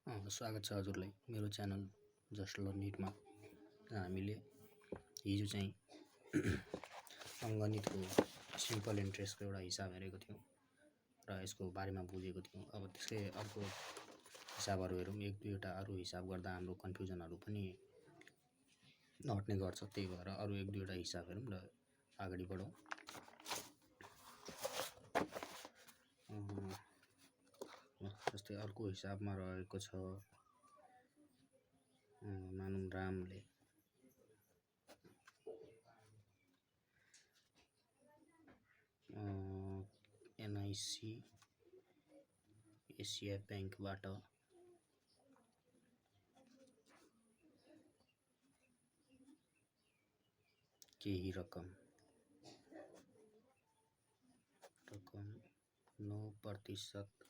स्वागत छ हजुरलाई मेरो च्यानल जस्ट लर्न नीटमा। हामीले हिजो चाहिँ अङ्कगणितको सिम्पल इन्ट्रेस्टको एउटा हिसाब हेरेको थियौँ र यसको बारेमा बुझेको थियौँ। अब त्यसकै अर्को हिसाबहरू हेरौँ। एक दुईवटा अरू हिसाब गर्दा हाम्रो कन्फ्युजनहरू पनि नहट्ने गर्छ, त्यही भएर अरू एक दुईवटा हिसाब हेरौँ र अगाडि बढौँ। जस्तै अर्को हिसाबमा रहेको छ, मानौँ रामले एनआइसी एसिया ब्याङ्कबाट केही रकम 9%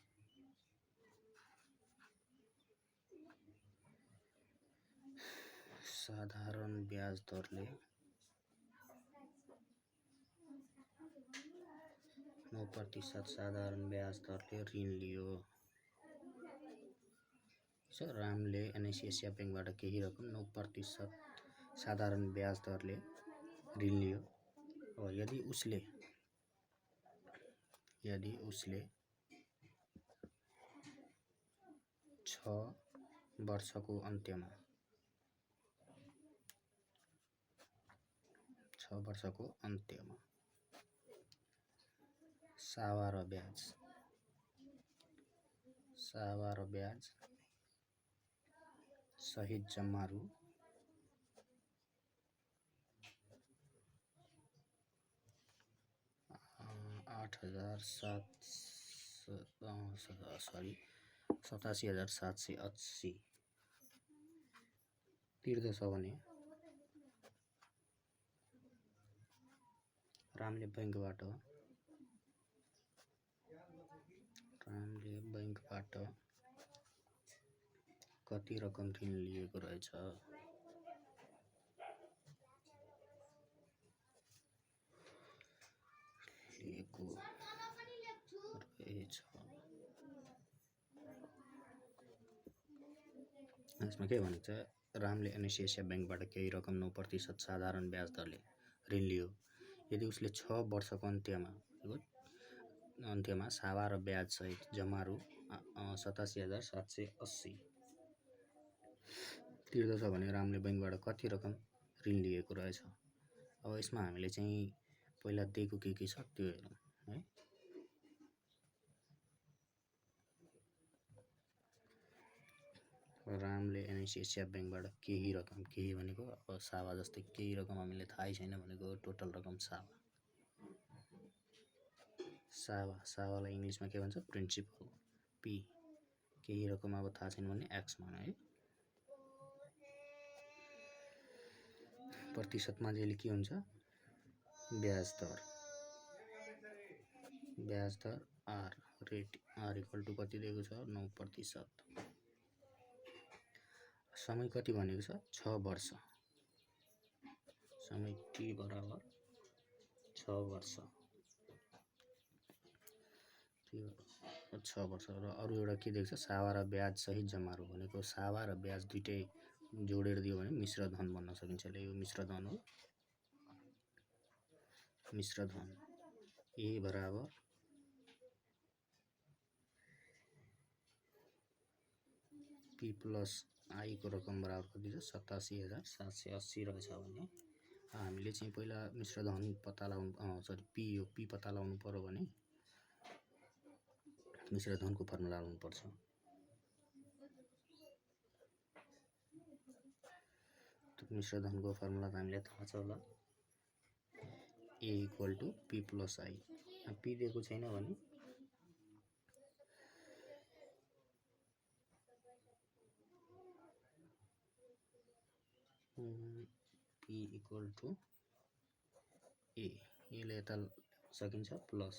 साधारण ब्याज दरले 9% साधारण ब्याज दरले ऋण लियो। रामले एनआइसी एसिया ब्याङ्कबाट केही रकम 9% साधारण ब्याज दरले ऋण लियो। यदि उसले 6 वर्षको अन्त्यमा सावा र ब्याज सहित जम्मा रु 87,780 तिर्दछ भने रामले बैङ्कबाट कति रकम ऋण लिएको रहेछ? यसमा के भनेको छ? रामले एनआइसी एसिया ब्याङ्कबाट केही रकम 9% साधारण ब्याज दरले ऋण लियो। यदि उसले 6 वर्षको अन्त्यमा सावा र ब्याज सहित जम्मा रु 87,780 तिर्दछ भने रामले बैङ्कबाट कति रकम ऋण लिएको रहेछ? अब यसमा हामीले चाहिँ पहिला दिएको के छ त्यो हेरौँ है। रामले एनआइसी एसिया ब्याङ्कबाट केही रकम, केही भनेको अब सावा जस्तै केही रकम हामीले थाहै छैन भनेको टोटल रकम सावालाई इङ्ग्लिसमा के भन्छ? प्रिन्सिपल। पी केही रकम अब थाहा छैन भने एक्स मानौँ है। प्रतिशतमा जहिले के हुन्छ? ब्याज दर R, rate R equal to कति दिएको छ? 9%। समय कति भनेको छ? 6 वर्ष। समय टी बराबर 6 वर्ष। 6 वर्ष र अरू एउटा के दिएको छ? सावा र ब्याज सहित जम्मा रु भनेको सावा र ब्याज दुइटै जोडेर दियो भने मिश्र धन भन्न सकिन्छ। यो मिश्र धन हो। ए बराबर पी प्लस आई को रकम बराबर कति छ? 87,780 रहेछ भने हामीले चाहिँ पहिला मिश्र धन पत्ता लगाउनु पी पत्ता लगाउनु पर्यो भने मिश्र धनको फर्मुला लगाउनु पर्छ। मिश्र धनको फर्मुला त हामीलाई थाहा छ होला, A equal to P plus I. P दिएको छैन भने पी इक्वल टु एले यता सकिन्छ प्लस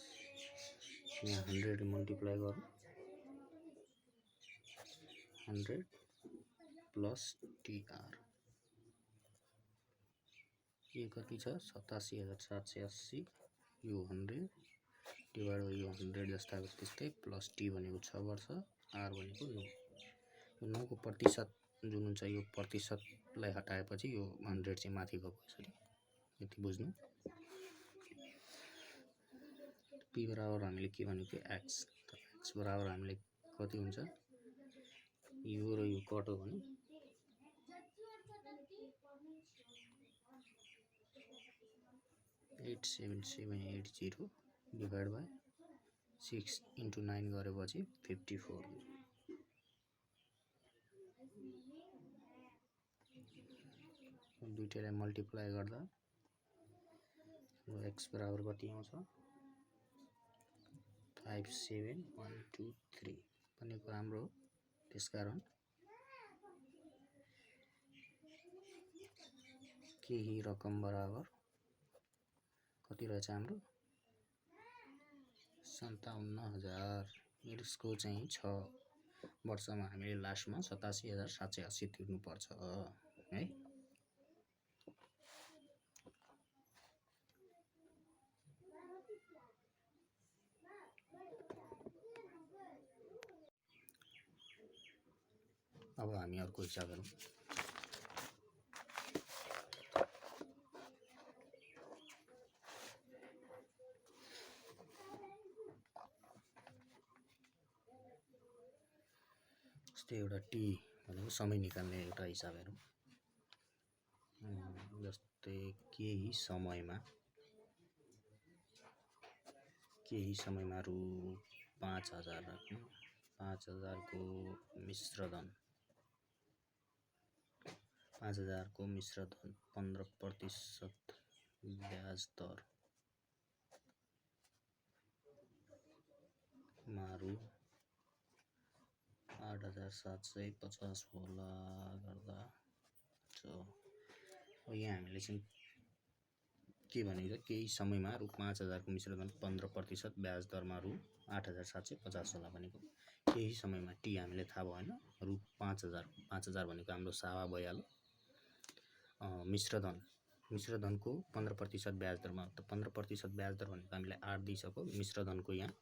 यहाँ 100 मल्टिप्लाई गरौँ 100 प्लस टीआर। ये कति छ? 87,780 यो 100 डिभाइड बाइ यो 100 जस्ताको त्यस्तै प्लस टी भनेको 6 वर्ष, आर भनेको 9। यो 9 को प्रतिशत जुन हुन्छ यो प्रतिशतलाई हटाएपछि यो 100 चाहिँ माथि गएको यसरी यति बुझ्नु। p बराबर हामीले के भनेको थियो x, x बराबर हामीले कति हुन्छ यो र यो कट हो भने 87780 डिभाइड बाई 6 × 9 गरेपछि 54। दुईटैलाई मल्टिप्लाई गर्दा x बराबर कति आउँछ 57123 भनेको हाम्रो। त्यसकारण केही रकम बराबर कति रहेछ हाम्रो 57,000। यसको चाहिँ 6 वर्षमा हामीले लास्टमा 87,780 तिर्नुपर्छ है। अब हामी अर्को हिसाब हेरौँ। जस्तै एउटा टी भनेको समय निकाल्ने एउटा हिसाब हेरौँ। जस्तै केही समयमा रु 5,000 राख्नु। 5,000 को मिश्रधन 15% ब्याज दर मारु 8,750 होला गर्दा यहाँ हामीले चाहिँ के भनेको छ केही समयमा रु 5,000 को मिश्रधन 15% ब्याज दरमा रु 8,750 होला भनेको केही समयमा टी हामीले थाहा भएन। रु 5,000 भनेको हाम्रो सावा भइहाल्यो। मिश्रधनको 15% ब्याज दरमा त 15% ब्याज दर भनेको हामीलाई 8 दिइसक्यो। मिश्रधनको यहाँ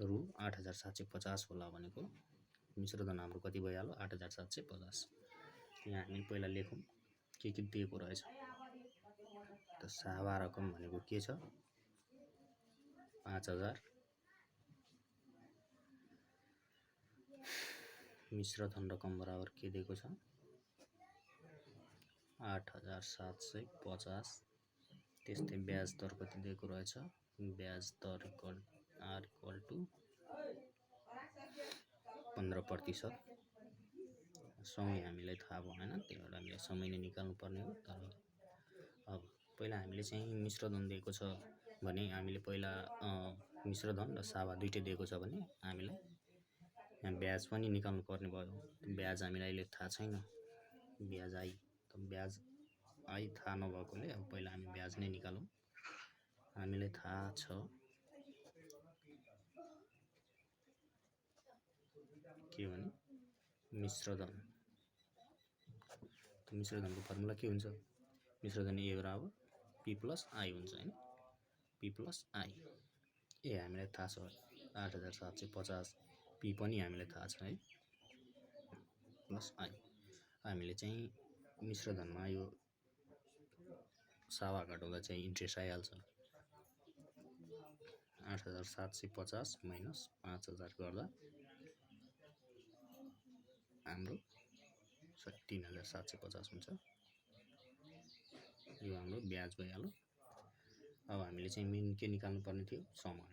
रु 8,750 होला भनेको मिश्रधन हाम्रो कति भइहाल्यो 8,750। यहाँ हामी पहिला लेखौँ के दिएको रहेछ त सावा रकम भनेको के छ 5,000 मिश्रधन रकम बराबर के दिएको छ 8,750। त्यस्तै ब्याज दर कति दिएको रहेछ ब्याज दर R = 15%। समय हामीलाई थाहा भएन त्यही भएर हामीले समय नै निकाल्नु पर्ने हो। तर अब पहिला हामीले चाहिँ मिश्रधन दिएको छ भने हामीले पहिला मिश्रधन र सावा दुईटै दिएको छ भने हामीलाई यहाँ ब्याज पनि निकाल्नु पर्ने भयो। ब्याज हामीलाई अहिले थाहा छैन ब्याज आई थाहा नभएकोले अब पहिला हामी ब्याज नै निकालौँ। हामीलाई थाहा छ के भने मिश्रधनको फर्मुला के हुन्छ मिश्रधन A बराबर P + I हुन्छ हैन P + I। ए हामीलाई थाहा छ 8,750 P पनि हामीलाई थाहा छ है + I। हामीले चाहिँ मिश्रधनमा यो सावा घटाउँदा चाहिँ इन्ट्रेस्ट आइहाल्छ। 8,750 - 5,000 गर्दा हाम्रो 3,750 हुन्छ। यो हाम्रो ब्याज भइहाल्यो। अब हामीले चाहिँ मेन के निकाल्नु पर्ने थियो समय।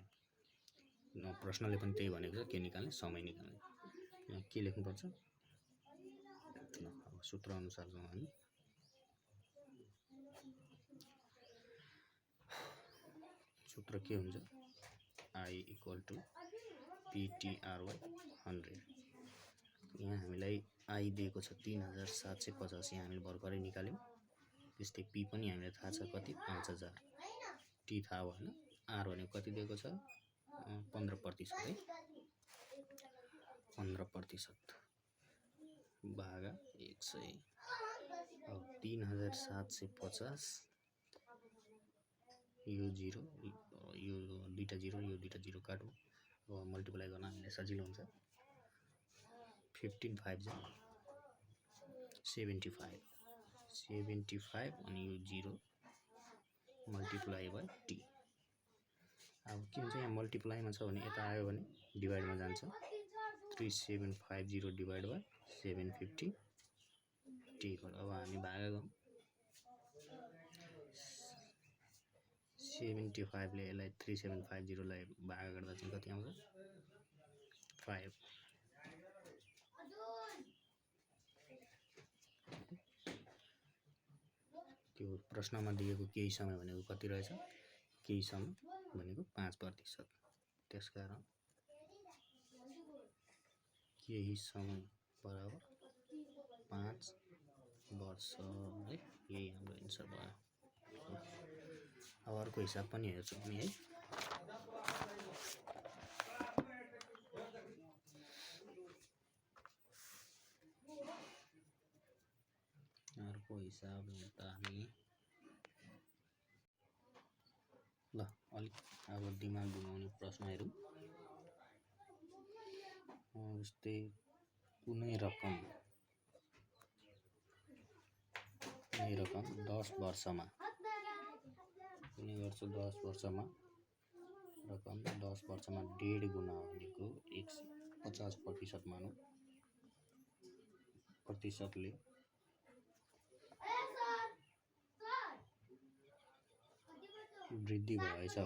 प्रश्नले पनि त्यही भनेको छ के निकाल्ने समय निकाल्ने। यहाँ के लेख्नुपर्छ अब सूत्र अनुसार जाउँ हामी। सूत्र के हुन्छ I = PTRY 100। यहाँ हामीलाई I दिएको छ 3,750 यहाँ हामीले भर्खरै निकाल्यौँ। त्यस्तै P पनि हामीलाई थाहा छ कति 5,000। T थाहा भएन। R भनेको कति दिएको छ 15% है 15% भागा 100। अब 3,750 यो 0 यो दुईटा 0 यो दुईटा 0 काटौँ। अब मल्टिप्लाई गर्न हामीलाई सजिलो हुन्छ 15 5 जा 75 75 अनि यो 0 मल्टिप्लाई बाई टी। अब के हुन्छ यहाँ मल्टिप्लाईमा छ भने यता आयो भने डिभाइडमा जान्छ 3750 डिभाइड बाई 750 टी। अब हामी भागा 75 ले यसलाई 3750 लाई भागा गर्दा चाहिँ कति आउँछ 5। त्यो प्रश्नमा दिएको केही समय भनेको कति रहेछ, केही समय भनेको 5%। त्यसकारण केही समय बराबर 5 वर्ष है, यही हाम्रो एन्सर भयो। अब अर्को हिसाब पनि हेर्छौँ हामी है। अर्को हिसाब हेर्दा हामी ल अलिक अब दिमाग घुमाउने प्रश्न हेरौँ। जस्तै कुनै रकम 10 वर्षमा कुनै वर्ष 10 वर्षमा रकम 10 वर्षमा 1.5 गुना भनेको 150% मानौँ, प्रतिशतले वृद्धि भएछ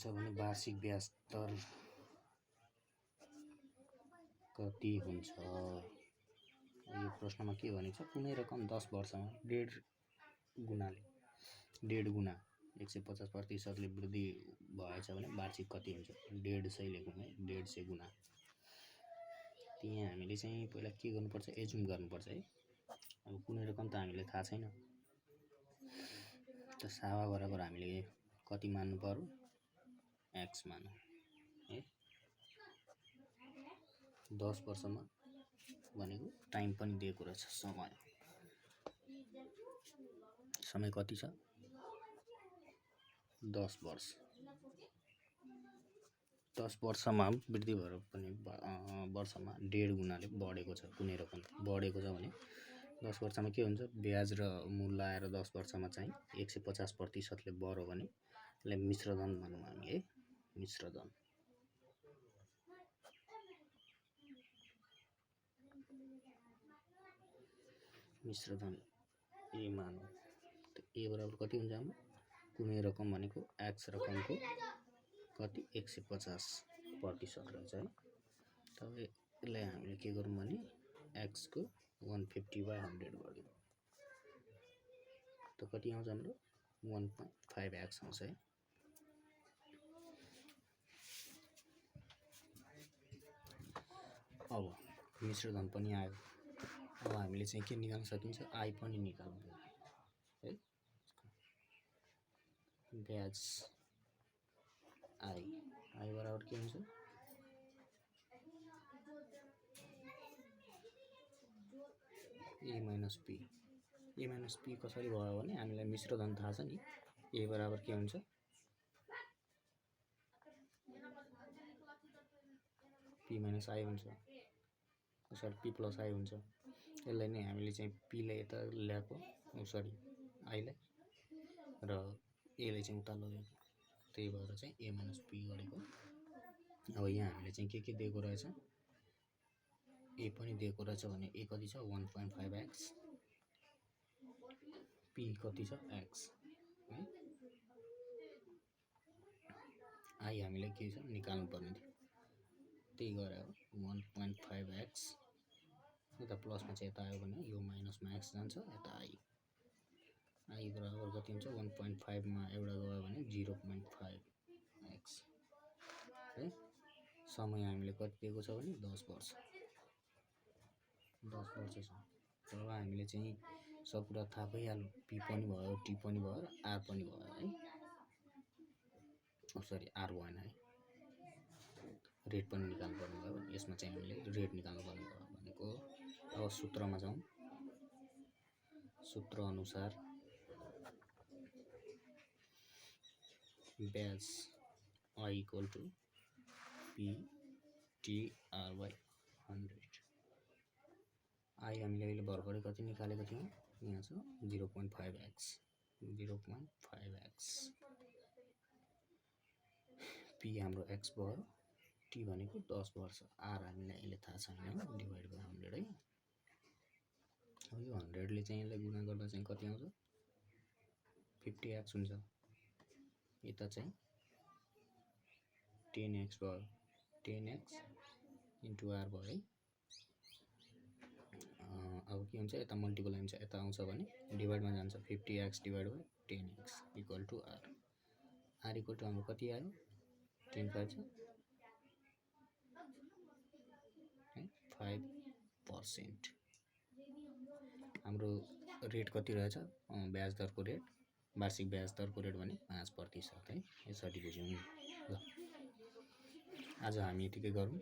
भने वार्षिक ब्याज दर कति हुन्छ? यो प्रश्नमा के भनेको छ, कुनै रकम 10 वर्षमा 1.5 गुना 150%ले वृद्धि भएछ भने वार्षिक कति हुन्छ? 150 लेखौँ है, 150 गुना। त्यहाँ हामीले चाहिँ पहिला के गर्नुपर्छ, एजुम गर्नुपर्छ है। अब कुनै रकम त हामीले थाहा छैन, त सावा बराबर हामीले कति मान्नु पर्यो, x मानौँ है। 10 वर्षमा भनेको टाइम पनि दिएको रहेछ, समय कति छ 10 वर्ष। 10 वर्षमा वृद्धि भएर पनि वर्षमा 1.5 गुनाले बढेको छ, कुनै रकम बढेको छ भने 10 वर्षमा के हुन्छ, ब्याज र मूल आएर 10 वर्षमा चाहिँ 150%ले बढ्यो भने यसलाई मिश्रधन भनौँ हामी है, मिश्रधन। मिश्रधन ए मानौँ, त ए बराबर कति हुन्छ हाम्रो, कुनै रकम भनेको x रकमको कति 150% रहेछ है। तब यसलाई हामीले के गरौँ भने x को 150/100 गरिदिउँ, त कति आउँछ हाम्रो 1.5x आउँछ है। अब मिश्रधन पनि आयो, अब हामीले चाहिँ के निकाल्न सकिन्छ, आई पनि निकाल्न है। ब्याज आई बराबर के हुन्छ, ए माइनस पी। ए माइनस पी कसरी भयो भने हामीलाई मिश्रधन थाहा छ नि, ए बराबर के हुन्छ, पी माइनस आई हुन्छ, सरी पी प्लस आई हुन्छ। यसलाई नै हामीले चाहिँ पीलाई यता ल्याएको, सरी आईलाई, र एलाई चाहिँ उता लगेको, त्यही भएर चाहिँ ए माइनस पी गरेको। अब यहाँ हामीले चाहिँ के दिएको रहेछ, ए पनि दिएको रहेछ भने ए कति छ 1.5x, पी कति छ x है। आई हामीलाई के छ निकाल्नु पर्ने थियो, त्यही गरेर 1.5x यता प्लसमा चाहिँ यता आयो भने यो माइनसमा x जान्छ, यता आई बराबर कति हुन्छ 1.5 मा एउटा गयो भने 0.5x है। समय हामीले कति दिएको छ भने 10 वर्ष छ। तब हामीले चाहिँ सब कुरा थाहा भइहाल्यो, पी पनि भयो, टी पनि भयो, र आर पनि भयो है। सरी आर भएन है, रेट पनि निकाल्नु पर्ने भयो। यसमा चाहिँ हामीले रेट निकाल्नु पर्ने भयो भनेको। अब सूत्रमा जाउँ, सूत्र अनुसार ब्याज I equal to PTRY 100। I हामीले अहिले भर्खरै कति निकालेको थियौँ, यहाँ छ 0.5x 0.5x। P हाम्रो x भयो, T भनेको 10 वर्ष, R हामीलाई अहिले थाहा छैन, डिभाइड बाई 100 है। अब यो 100 ले चाहिँ यसलाई गुणा गर्दा चाहिँ कति आउँछ, 50x हुन्छ। यता चाहिँ 10x भयो, 10x इन्टु R भयो है। अब के हुन्छ, यता मल्टिपल हुन्छ, यता आउँछ भने डिभाइडमा जान्छ, 50x divide by 10x equal to R। R equal to हाम्रो कति आयो, 10 5%। हाम्रो रेट कति रहेछ, ब्याज दरको रेट, वार्षिक ब्याज दरको रेट भने 5% है। यसरी बुझ्यौँ। ल आज हामी यतिकै गरौँ।